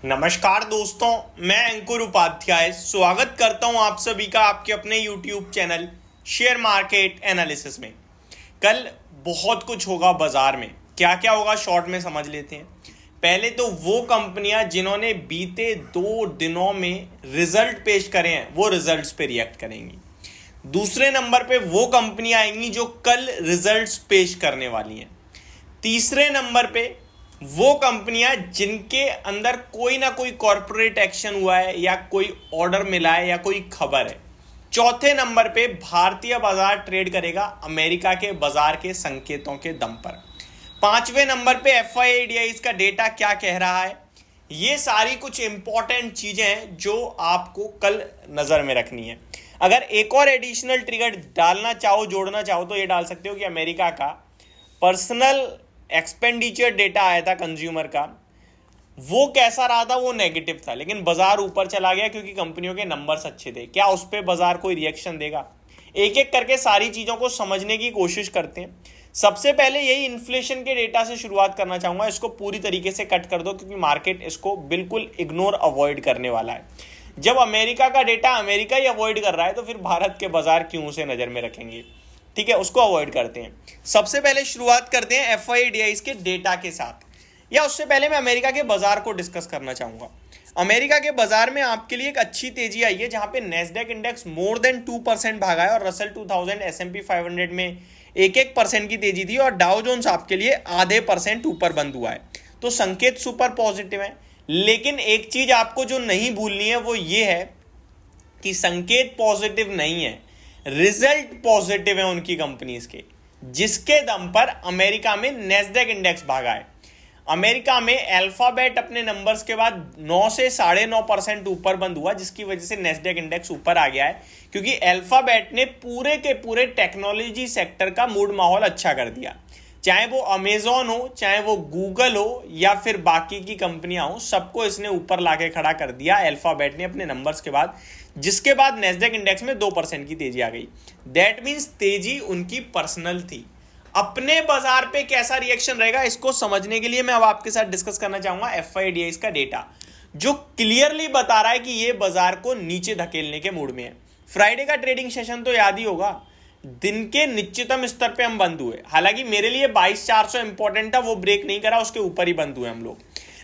नमस्कार दोस्तों, मैं अंकुर उपाध्याय स्वागत करता हूं आप सभी का आपके अपने YouTube channel share market analysis में। कल बहुत कुछ होगा बाजार में, क्या क्या होगा शॉर्ट में समझ लेते हैं। पहले तो वो कंपनियां जिन्होंने बीते 2 दिनों में रिजल्ट पेश करे हैं वो रिजल्ट्स पे रिएक्ट करेंगी। दूसरे नंबर पे वो कंपनियां आएंगी जो कल रिजल्ट्स पेश करने वाली हैं। तीसरे नंबर पे वो कंपनियां जिनके अंदर कोई ना कोई कॉरपोरेट एक्शन हुआ है या कोई ऑर्डर मिला है या कोई खबर है। चौथे नंबर पे भारतीय बाजार ट्रेड करेगा अमेरिका के बाजार के संकेतों के दम पर। पांचवें नंबर पे एफआईआईडीआई का डेटा क्या कह रहा है। ये सारी कुछ इंपॉर्टेंट चीजें हैं जो आपको कल नजर में रखनी है। अगर एक और एडिशनल ट्रिगर डालना चाहो, जोड़ना चाहो तो ये डाल सकते हो कि अमेरिका का पर्सनल एक्सपेंडिचर डेटा आया था कंज्यूमर का, वो कैसा रहा था? वो नेगेटिव था, लेकिन बाजार ऊपर चला गया क्योंकि कंपनियों के नंबर्स अच्छे थे। क्या उस पर बाजार कोई रिएक्शन देगा? एक एक करके सारी चीजों को समझने की कोशिश करते हैं। सबसे पहले यही इन्फ्लेशन के डेटा से शुरुआत करना चाहूंगा। इसको पूरी तरीके से कट कर दो क्योंकि मार्केट इसको बिल्कुल इग्नोर अवॉइड करने वाला है। जब अमेरिका का डेटा अमेरिका ही अवॉइड कर रहा है तो फिर भारत के बाजार क्यों उसे नजर में रखेंगे? ठीक है, उसको अवॉइड करते हैं। सबसे पहले शुरुआत करते हैं एफआईआईडीआई के डेटा के साथ, या उससे पहले मैं अमेरिका के बाजार को डिस्कस करना चाहूंगा। अमेरिका के बाजार में आपके लिए एक अच्छी तेजी आई है जहां पे नेस्डैक इंडेक्स मोर देन 2% भागा है और रसल 2000 एसएमपी 500 में 1% की तेजी थी और डाउ जोन्स आपके लिए आधे % ऊपर बंद हुआ है। तो संकेत सुपर पॉजिटिव है। लेकिन एक चीज आपको जो नहीं भूलनी है वो ये है कि संकेत पॉजिटिव नहीं है, रिजल्ट पॉजिटिव है उनकी कंपनीज के, जिसके दम पर अमेरिका में नेस्डैक इंडेक्स भागा है। अमेरिका में अल्फाबेट अपने नंबर्स के बाद 9 से 9.5% ऊपर बंद हुआ, जिसकी वजह से नेस्डैक इंडेक्स ऊपर आ गया है क्योंकि अल्फाबेट ने पूरे के पूरे टेक्नोलॉजी सेक्टर का मूड माहौल अच्छा कर दिया। चाहे वो अमेजॉन हो, चाहे वो गूगल हो या फिर बाकी की कंपनियां हो, सबको इसने ऊपर लाके खड़ा कर दिया अल्फाबेट ने अपने नंबर्स के बाद, जिसके बाद नेस्डैक इंडेक्स में 2% की तेजी आ गई। दैट मींस तेजी उनकी पर्सनल थी। अपने बाजार पे कैसा रिएक्शन रहेगा इसको समझने के लिए मैं अब आपके साथ डिस्कस करना चाहूंगा एफआईआईडीआई का डेटा, जो क्लियरली बता रहा है कि ये बाजार को नीचे धकेलने के मूड में है। फ्राइडे का ट्रेडिंग सेशन तो याद ही होगा, दिन के निश्चितम स्तर पे हम बंद हुए। हालांकि मेरे लिए 22,400 इंपॉर्टेंट था, वो ब्रेक नहीं करा, उसके ऊपर ही बंद हुए हम लोग।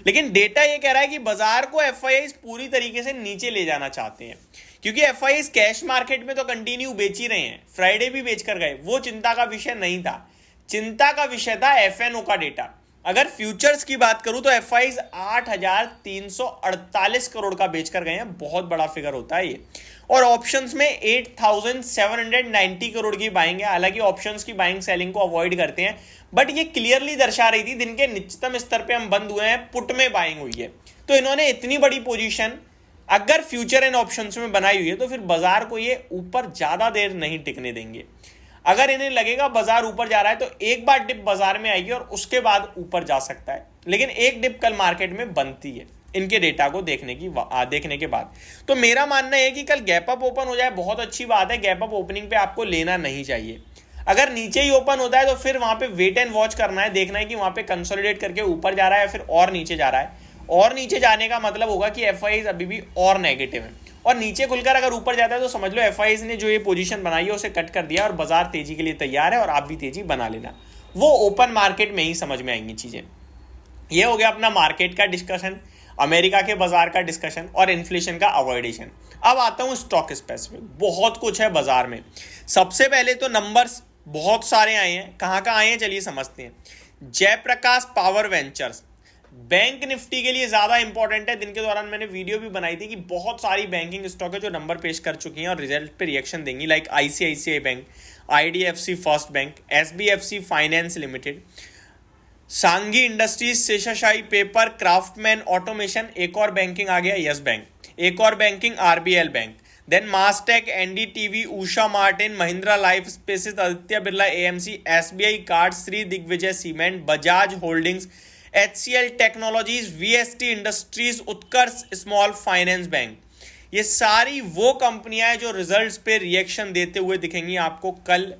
लेकिन डेटा ये कह रहा है कि बाजार को एफआईआई पूरी तरीके से नीचे ले जाना चाहते हैं क्योंकि एफआईआई कैश मार्केट में तो कंटिन्यू बेच ही रहे हैं, फ्राइडे भी बेच कर गए। वो चिंता का विषय नहीं था, चिंता का विषय था एफएनओ का डेटा। अगर फ्यूचर्स की बात करूं तो एफआईआई 8,348 करोड़ का बेचकर गए हैं, बहुत बड़ा फिगर होता है ये। और ऑप्शंस में 8,790 करोड़ की बाइंग है। हालांकि ऑप्शंस की बाइंग सेलिंग को अवॉइड करते हैं, बट ये क्लियरली दर्शा रही थी दिन के निश्चितम स्तर पे हम बंद हुए हैं, पुट में बाइंग हुई है। तो इन्होंने इतनी बड़ी पोजीशन अगर फ्यूचर एंड ऑप्शंस में बनाई हुई है तो फिर बाजार को ये ऊपर ज्यादा देर नहीं टिकने देंगे। अगर इन्हें लगेगा बाजार ऊपर जा रहा है तो एक बार डिप बाजार में आएगी और उसके बाद ऊपर जा सकता है, लेकिन एक डिप कल मार्केट में बनती है इनके डेटा को देखने के बाद। तो मेरा मानना है कि कल गैप अप ओपन हो जाए, बहुत अच्छी बात है। गैप अप ओपनिंग पे आपको लेना नहीं चाहिए। अगर नीचे ही ओपन होता है तो फिर वहां पे वेट एंड वॉच करना है, देखना है कि वहां पे कंसोलिडेट करके ऊपर जा रहा है या फिर और नीचे जा रहा है। और नीचे जाने का मतलब होगा कि एफआईआई अभी भी और नेगेटिव है, और नीचे खुलकर अगर ऊपर जाता है तो समझ लो एफआईआई ने जो ये पोजीशन बनाई है उसे कट कर दिया और बाजार तेजी के लिए तैयार है और आप भी तेजी बना लेना। वो ओपन मार्केट में ही समझ में आएंगी चीजें। ये हो गया अपना मार्केट का डिस्कशन, अमेरिका के बाजार का डिस्कशन और इन्फ्लेशन का अवॉइडेशन। अब आता हूं स्टॉक स्पेसिफिक। बहुत कुछ है बाजार में। सबसे पहले तो नंबर्स बहुत सारे आए हैं। कहां कहां आए हैं चलिए समझते हैं। Jaiprakash power ventures bank nifty के लिए ज्यादा इंपॉर्टेंट है। दिन के दौरान मैंने वीडियो भी बनाई थी कि बहुत सारी बैंकिंग स्टॉक है जो नंबर पेश कर चुकी हैं और रिजल्ट पे रिएक्शन देंगी, like ICICI Bank, IDFC First Bank, SBFC Finance Limited, Sanghi Industries, Seshasayee Paper, Craftsman Automation, एक और बैंकिंग आ गया यस बैंक, एक और banking RBL Bank, then Mastek, NDTV, Usha Martin, Mahindra Lifespaces, Aditya Birla AMC, SBI Card, Shri Digvijay Cement, Bajaj Holdings, HCL Technologies, VST Industries, Utkarsh Small Finance Bank. ये सारी वो कंपनियां हैं जो रिजल्ट्स पे रिएक्शन देते हुए दिखेंगी आपको कल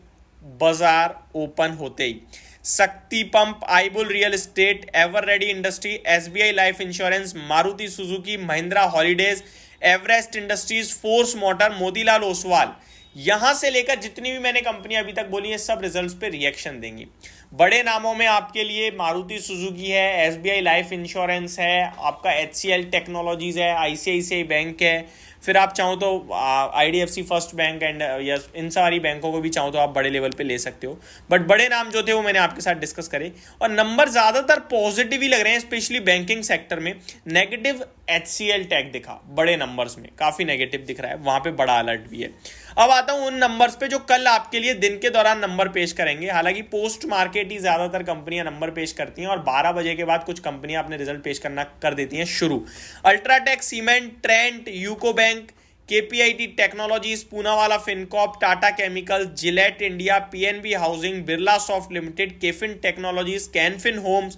बाजार ओपन होते ही। शक्ति पंप, आईबुल Real Estate, Eveready Industry, SBI Life Insurance, Maruti Suzuki, Mahindra Holidays, Everest Industries, Force Motor, Motilal Oswal, यहां से लेकर जितनी भी मैंने कंपनियां अभी तक बोली है सब रिजल्ट्स पे रिएक्शन देंगी। बड़े नामों में आपके लिए मारुति सुजुकी है, एसबीआई लाइफ इंश्योरेंस है, आपका एचसीएल टेक्नोलॉजीज है, आईसीआईसीआई बैंक है, फिर आप चाहो तो IDFC First bank and yes in सारी बैंकों को भी चाहो तो आप बड़े लेवल पे ले सकते हो। बट बड़े नाम जो थे वो मैंने आपके साथ डिस्कस करे और नंबर ज्यादातर पॉजिटिव ही लग रहे हैं, स्पेशली बैंकिंग सेक्टर में। नेगेटिव एचसीएल टेक दिखा बड़े नंबर्स में, काफी नेगेटिव दिख रहा है, वहां पे बड़ा अलर्ट भी है। अब आता हूं उन नंबर्स पे जो कल आपके लिए दिन के दौरान नंबर पेश करेंगे। हालांकि पोस्ट मार्केट ही ज्यादातर कंपनियां नंबर पेश करती हैं और 12 बजे के बाद कुछ कंपनियां अपने रिजल्ट पेश करना कर देती हैं शुरू। UltraTech, Cement, Trent, UCO Bank, KPIT Technologies, Poonawalla Fincorp, Tata Chemical, Gillette India, PNB Housing, Birlasoft Limited, KFin Technologies, Canfin Homes,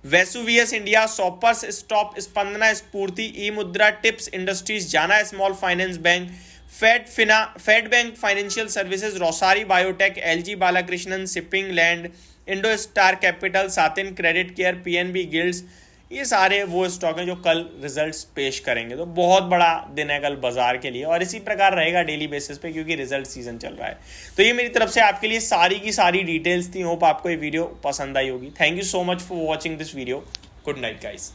Vesuvius India, Shoppers Stop, Spandana Sphoorty, e Mudra, Tips Industries, Jana Small Finance Bank, Fed Bank Financial Services, Rossari Biotech, LG Balakrishnan Shipping Land, IndoStar Capital, Satin Creditcare, PNB Gilts, ये सारे वो stock हैं जो कल results पेश करेंगे। तो बहुत बड़ा दिन है कल बाजार के लिए और इसी प्रकार रहेगा डेली बेसिस पे क्योंकि रिजल्ट सीजन चल रहा है। तो ये मेरी तरफ से आपके लिए सारी की सारी डिटेल्स थी। होप आपको ये वीडियो पसंद आई होगी। Thank you so much for watching this video. Good night guys.